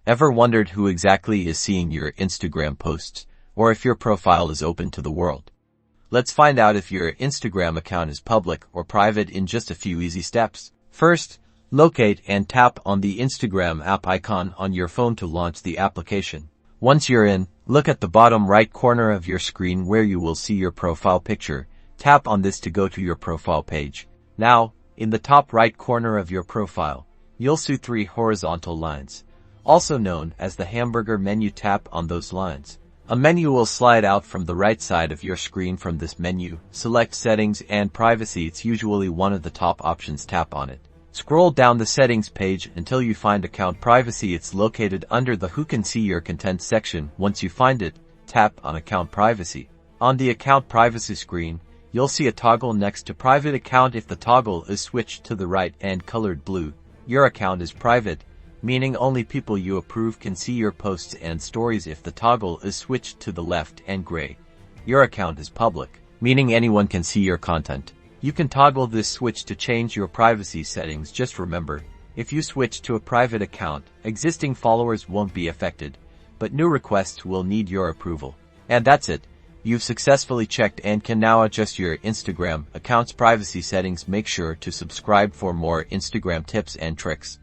Ever wondered who exactly is seeing your Instagram posts, or if your profile is open to the world? Let's find out if your Instagram account is public or private in just a few easy steps. First, locate and tap on the Instagram app icon on your phone to launch the application. Once you're in, look at the bottom right corner of your screen where you will see your profile picture. Tap on this to go to your profile page. Now, in the top right corner of your profile, you'll see 3 horizontal lines, also known as the hamburger menu. Tap on those lines. A menu will slide out from the right side of your screen. From this menu, select Settings and Privacy. It's usually one of the top options. Tap on it. Scroll down the settings page until you find Account Privacy. It's located under the Who Can See Your Content section. Once you find it, tap on Account Privacy. On the Account Privacy screen, you'll see a toggle next to Private Account. If the toggle is switched to the right and colored blue, your account is private, meaning only people you approve can see your posts and stories. If the toggle is switched to the left and gray, your account is public, meaning anyone can see your content. You can toggle this switch to change your privacy settings. Just remember, if you switch to a private account, existing followers won't be affected, but new requests will need your approval. And that's it. You've successfully checked and can now adjust your Instagram account's privacy settings. Make sure to subscribe for more Instagram tips and tricks.